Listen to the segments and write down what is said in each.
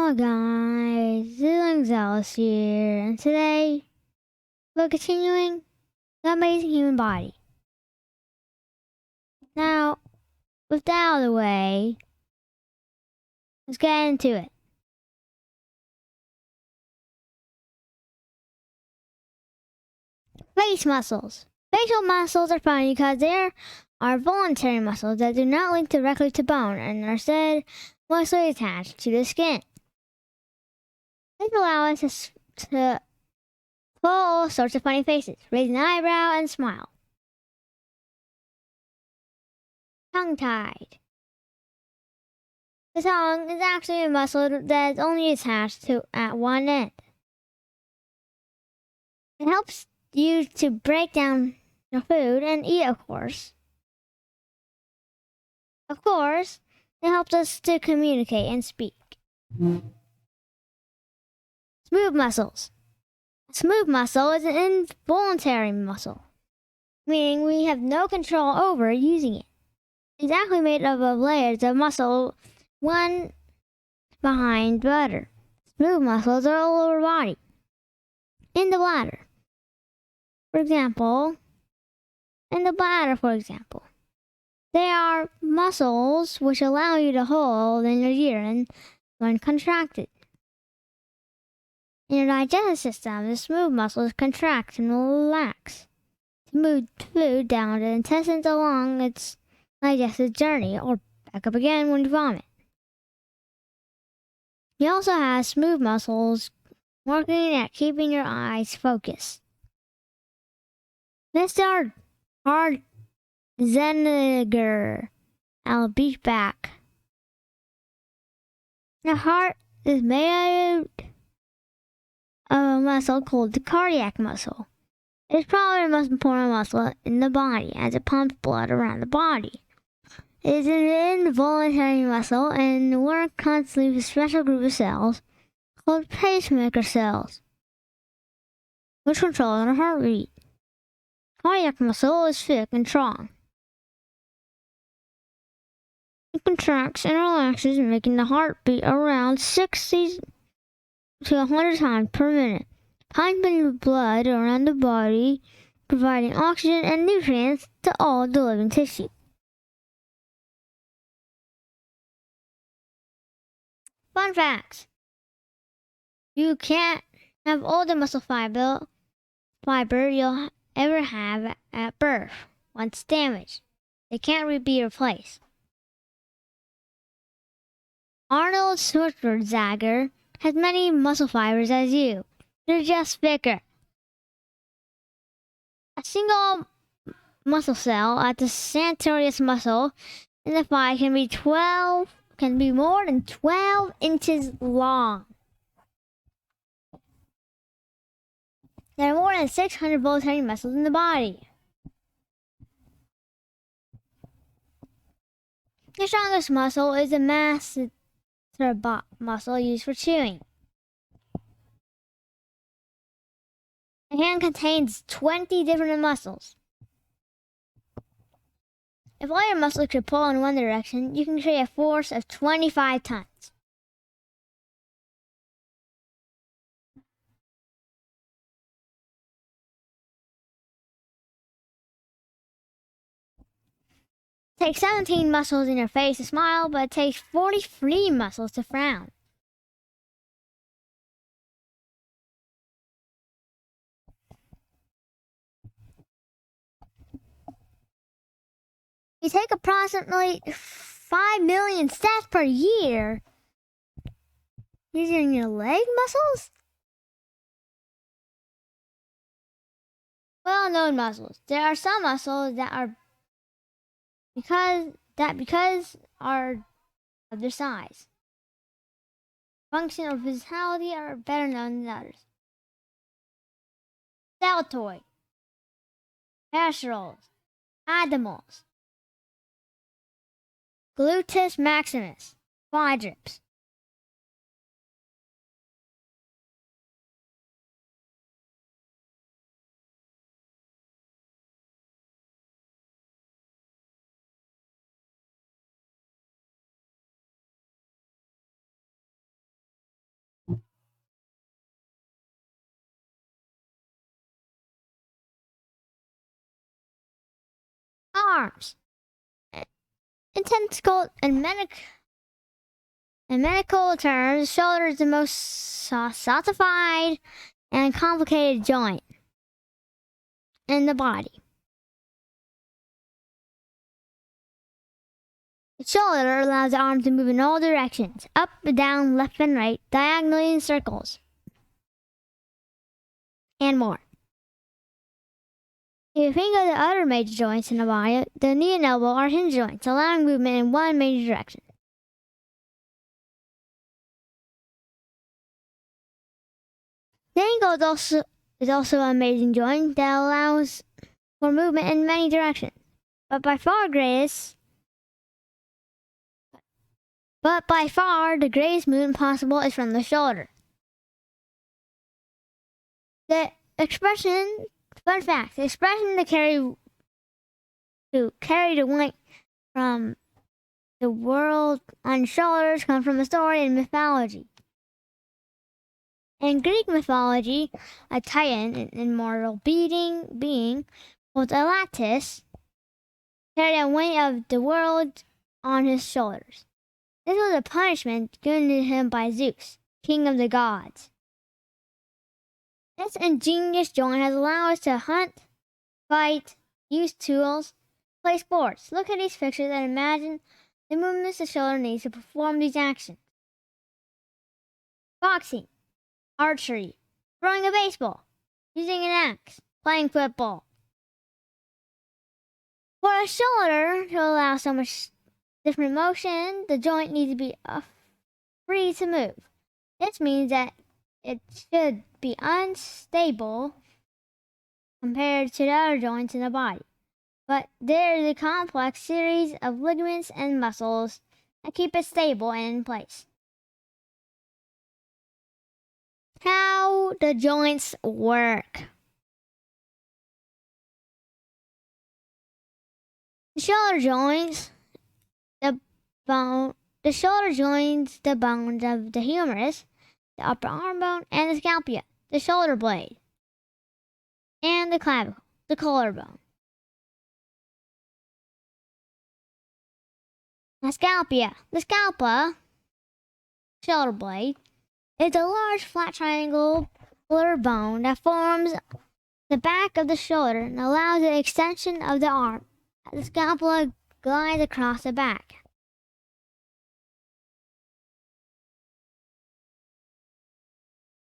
Hello guys, this is Gonzalez here, and today we're continuing the amazing human body. Now, with that out of the way, let's get into it. Face muscles. Facial muscles are found because they are voluntary muscles that do not link directly to bone and are instead mostly attached to the skin. These allow us to pull all sorts of funny faces, raise an eyebrow, and smile. Tongue-tied. The tongue is actually a muscle that is only attached to at one end. It helps you to break down your food and eat, of course. Of course, it helps us to communicate and speak. Smooth muscles. A smooth muscle is an involuntary muscle, meaning we have no control over using it. It's actually made up of layers of muscle, one behind the other. Smooth muscles are all over the body. In the bladder, for example. They are muscles which allow you to hold in your urine when contracted. In your digestive system, the smooth muscles contract and relax to move food down the intestines along its digestive journey, or back up again when you vomit. You also have smooth muscles working at keeping your eyes focused. Mr. Schwarzenegger, I'll be back. The heart is made of a muscle called the cardiac muscle. It's probably the most important muscle in the body as it pumps blood around the body. It is an involuntary muscle and works constantly with a special group of cells called pacemaker cells, which control our heartbeat. Cardiac muscle is thick and strong. It contracts and relaxes, making the heart beat around 60 to 100 times per minute, pumping the blood around the body, providing oxygen and nutrients to all the living tissue. Fun facts. You can't have all the muscle fiber you'll ever have at birth. Once damaged, they can't be replaced. Arnold Schwarzenegger has many muscle fibers as you. They're just thicker. A single muscle cell at the sartorius muscle in the thigh can be more than 12 inches long. There are more than 600 voluntary muscles in the body. The strongest muscle is the masseter muscle used for chewing. The hand contains 20 different muscles. If all your muscles could pull in one direction, you can create a force of 25 tons. It takes 17 muscles in your face to smile, but it takes 43 muscles to frown. You take approximately 5 million steps per year using your leg muscles? Well-known muscles. There are some muscles that are because of their size, function, or physicality are better known than others. Deltoid, pectorals, abdominals, gluteus maximus, quadriceps. arms. In medical terms, the shoulder is the most ossified and complicated joint in the body. The shoulder allows the arm to move in all directions, up and down, left and right, diagonally in circles, and more. If you think of the other major joints in the body, the knee and elbow are hinge joints, allowing movement in one major direction. The ankle is also an amazing joint that allows for movement in many directions, but by far the greatest movement possible is from the shoulder. Fun fact, the expression to carry the weight from the world on shoulders comes from a story in mythology. In Greek mythology, a titan, an immortal being called Atlantis, carried the weight of the world on his shoulders. This was a punishment given to him by Zeus, king of the gods. This ingenious joint has allowed us to hunt, fight, use tools, play sports. Look at these pictures and imagine the movements the shoulder needs to perform these actions. Boxing, archery, throwing a baseball, using an axe, playing football. For a shoulder to allow so much different motion, the joint needs to be free to move. This means that it should be unstable compared to the other joints in the body. But there is a complex series of ligaments and muscles that keep it stable and in place. How the joints work. The shoulder joins the bones of the humerus, the upper arm bone, and the scapula, the shoulder blade, and the clavicle, the collarbone. The scapula, shoulder blade, is a large flat triangular bone that forms the back of the shoulder and allows the extension of the arm. The scapula glides across the back.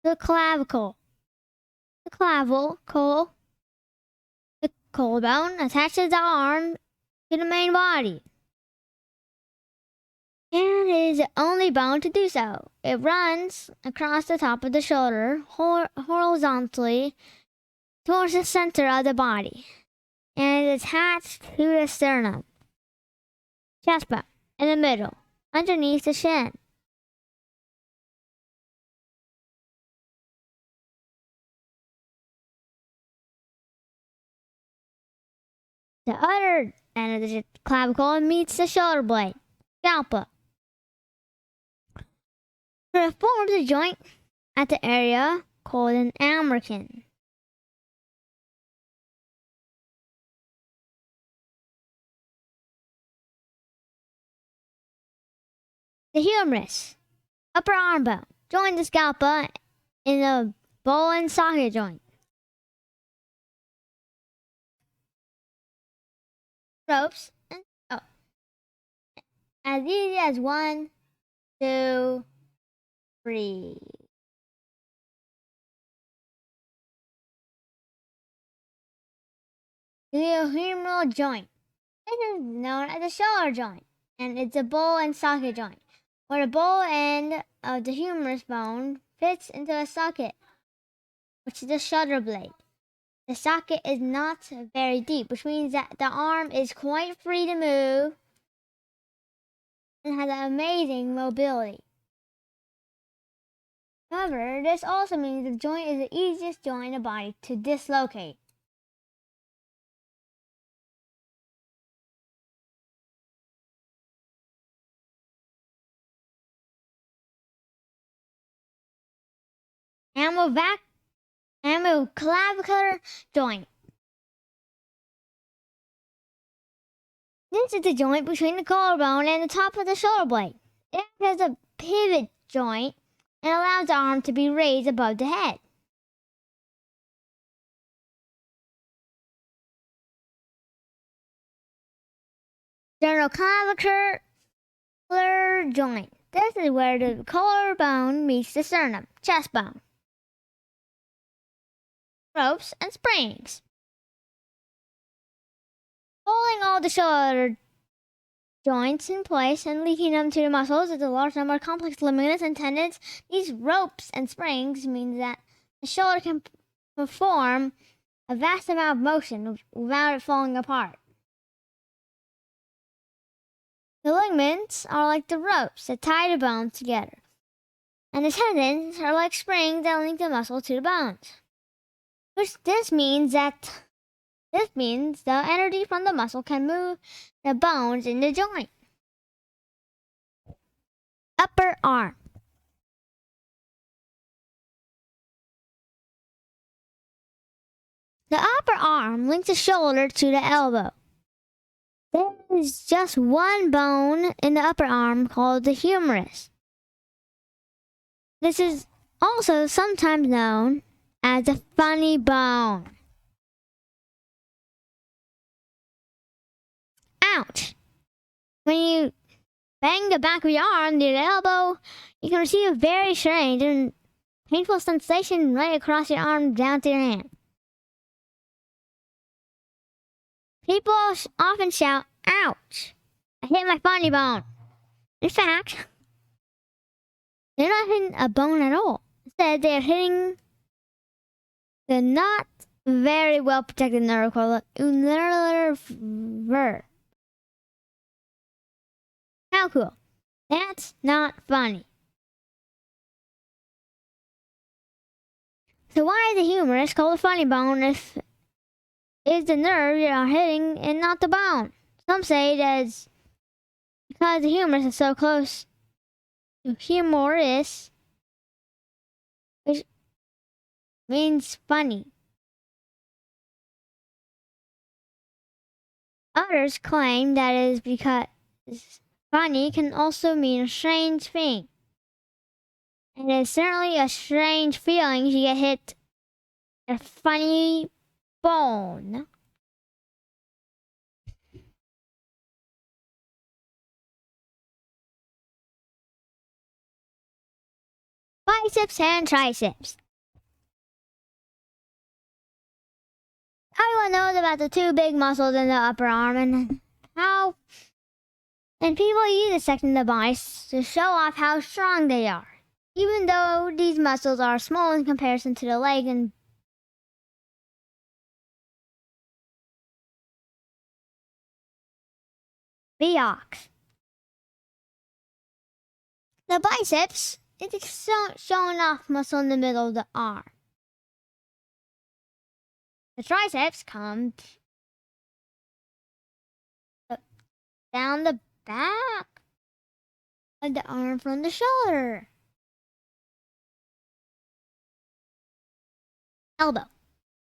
The clavicle. The collarbone attaches the arm to the main body, and it is the only bone to do so. It runs across the top of the shoulder horizontally towards the center of the body, and is attached to the sternum, chest bone, in the middle, underneath the shin. The other end of the clavicle meets the shoulder blade, scapula. It forms a joint at the area called an amerkin. The humerus, upper arm bone, joins the scapula in the ball and socket joint. Ropes and as easy as 1, 2, 3. The humeral joint. This is known as the shoulder joint, and it's a ball and socket joint, where the ball end of the humerus bone fits into a socket, which is the shoulder blade. The socket is not very deep, which means that the arm is quite free to move and has amazing mobility. However, this also means the joint is the easiest joint in the body to dislocate. Amovaclavicular joint. This is the joint between the collarbone and the top of the shoulder blade. It acts as a pivot joint and allows the arm to be raised above the head. Sternoclavicular joint. This is where the collarbone meets the sternum, chest bone. Ropes and springs. Holding all the shoulder joints in place and linking them to the muscles is a large number of complex ligaments and tendons. These ropes and springs mean that the shoulder can perform a vast amount of motion without it falling apart. The ligaments are like the ropes that tie the bones together, and the tendons are like springs that link the muscle to the bones. This means the energy from the muscle can move the bones in the joint. Upper arm. The upper arm links the shoulder to the elbow. There is just one bone in the upper arm called the humerus. This is also sometimes known as the funny bone. Ouch! When you bang the back of your arm near the elbow, you can receive a very strange and painful sensation right across your arm down to your hand. People often shout, "Ouch! I hit my funny bone." In fact, they're not hitting a bone at all. Instead, they're hitting the not very well protected nerve called the ulnar nerve. How cool. That's not funny. So why is the humerus called a funny bone if it's the nerve you are hitting and not the bone? Some say that it's because the humerus is so close to humerus, which means funny. Others claim that it is because funny can also mean a strange thing. And it's certainly a strange feeling to get hit a funny bone. Biceps and triceps. Everyone knows about the two big muscles in the upper arm and people use this section of the body to show off how strong they are, even though these muscles are small in comparison to the leg and buttocks. The biceps is the showing off muscle in the middle of the arm. The triceps come down the back of the arm from the shoulder. Elbow.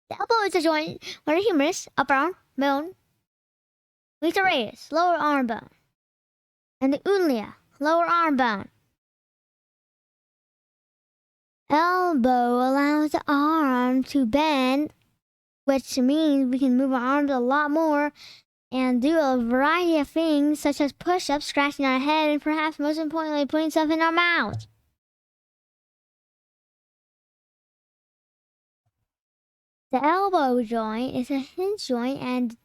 The elbow is a joint where the humerus, upper arm bone, meets the radius, lower arm bone, and the ulna, lower arm bone. Elbow allows the arm to bend, which means we can move our arms a lot more and do a variety of things such as push-ups, scratching our head, and perhaps most importantly, putting stuff in our mouth. The elbow joint is a hinge joint, and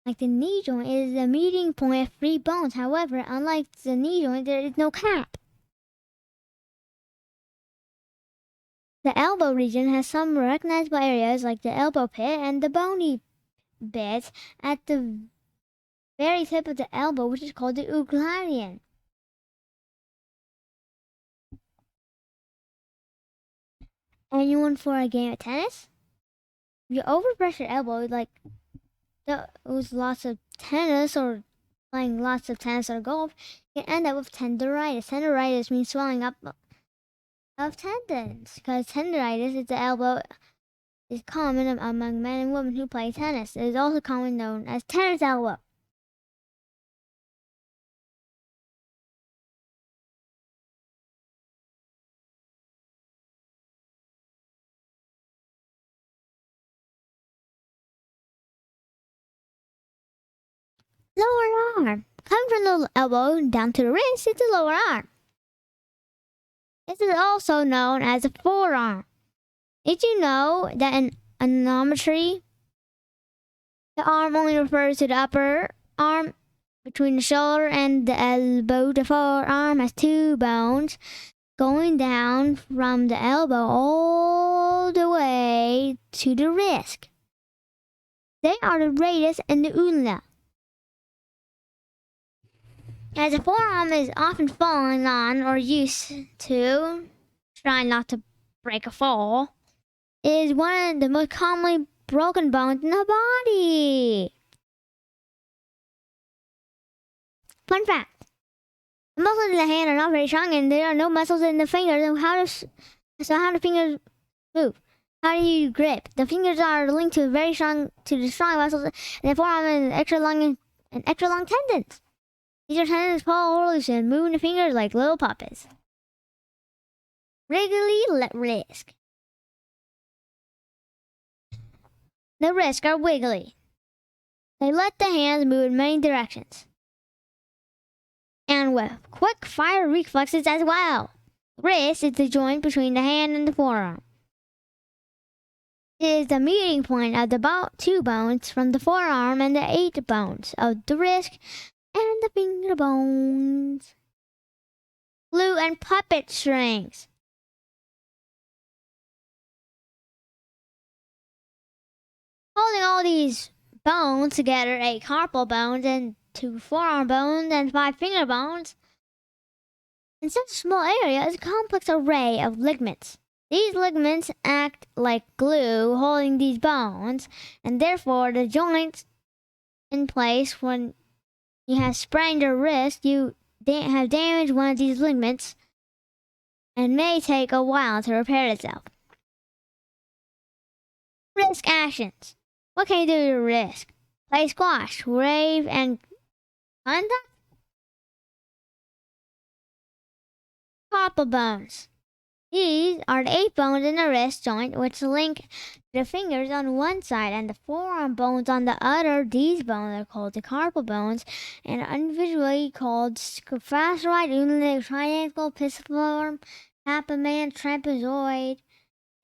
like the knee joint, it is the meeting point of three bones. However, unlike the knee joint, there is no cap. The elbow region has some recognizable areas like the elbow pit and the bony bit at the very tip of the elbow, which is called the euglenium. Anyone for a game of tennis? If you overpress your elbow, like those lots of tennis or playing lots of tennis or golf, you can end up with tendonitis. Tendonitis means swelling up of tendons, because tendonitis at the elbow is common among men and women who play tennis. It is also commonly known as tennis elbow. Lower arm. Coming from the elbow down to the wrist is the lower arm. This is also known as the forearm. Did you know that in anatomy, the arm only refers to the upper arm between the shoulder and the elbow? The forearm has two bones going down from the elbow all the way to the wrist. They are the radius and the ulna. As the forearm is often fallen on or used to, try not to break a fall, it is one of the most commonly broken bones in the body. Fun fact: the muscles in the hand are not very strong, and there are no muscles in the fingers. So how do fingers move? How do you grip? The fingers are linked to the strong muscles, and the forearm and extra long tendons. These are tendons pull loose and moving the fingers like little puppets. Wriggly wrist. The wrists are wiggly. They let the hands move in many directions, and with quick fire reflexes as well. Wrist is the joint between the hand and the forearm. It is the meeting point of the two bones from the forearm and the 8 bones of the wrist and the finger bones. Glue and puppet strings. Holding all these bones together, 8 carpal bones and 2 forearm bones and 5 finger bones, in such a small area is a complex array of ligaments. These ligaments act like glue holding these bones, and therefore the joints in place. When you have sprained your wrist, you have damaged one of these ligaments and may take a while to repair itself. Risk actions. What can you do to risk? Play squash, rave, and conduct? Carpal bones. These are the 8 bones in the wrist joint which link the fingers on one side and the forearm bones on the other. These bones are called the carpal bones and are individually called scaphoid, unit, triangle, pisiform, tapetum, trapezoid,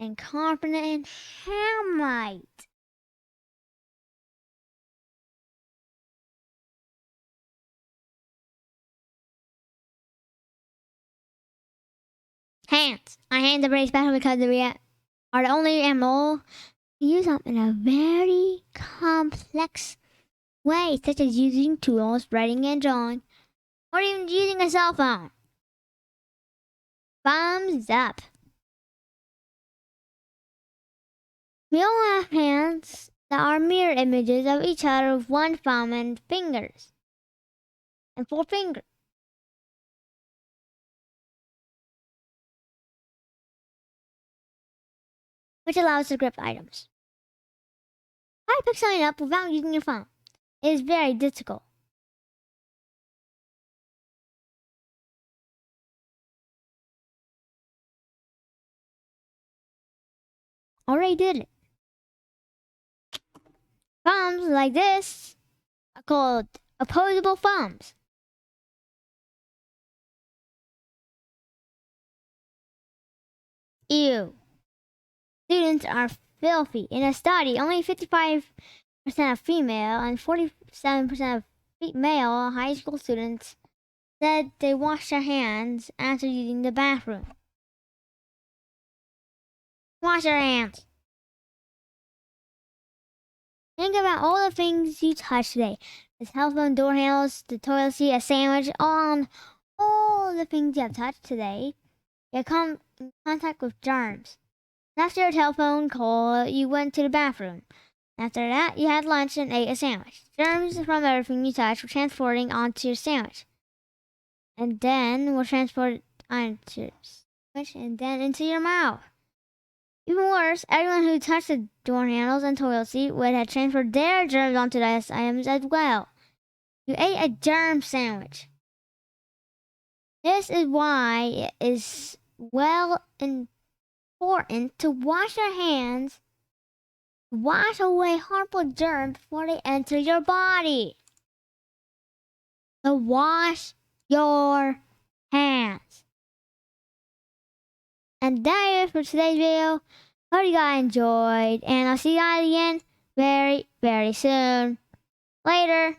and carpal and hamite. Hands. Our hands are very special because we are the only animal to use them in a very complex way, such as using tools, writing and drawing, or even using a cell phone. Thumbs up. We all have hands that are mirror images of each other with 1 thumb and fingers, and 4 fingers. Which allows to grip items. How to pick something up without using your phone? It is very difficult. Already did it. Thumbs like this are called opposable thumbs. Ew. Students are filthy. In a study, only 55% of female and 47% of male high school students said they washed their hands after using the bathroom. Wash your hands. Think about all the things you touched today. The telephone, door handles, the toilet seat, a sandwich, all the things you have touched today. You come in contact with germs. After your telephone call, you went to the bathroom. After that, you had lunch and ate a sandwich. Germs from everything you touched were transporting onto your sandwich, and then were transported onto your sandwich and then into your mouth. Even worse, everyone who touched the door handles and toilet seat would have transferred their germs onto those items as well. You ate a germ sandwich. This is why it is important to wash your hands, wash away harmful germs before they enter your body. to wash your hands. And that is it for today's video. Hope you guys enjoyed, and I'll see you guys again very, very soon. Later.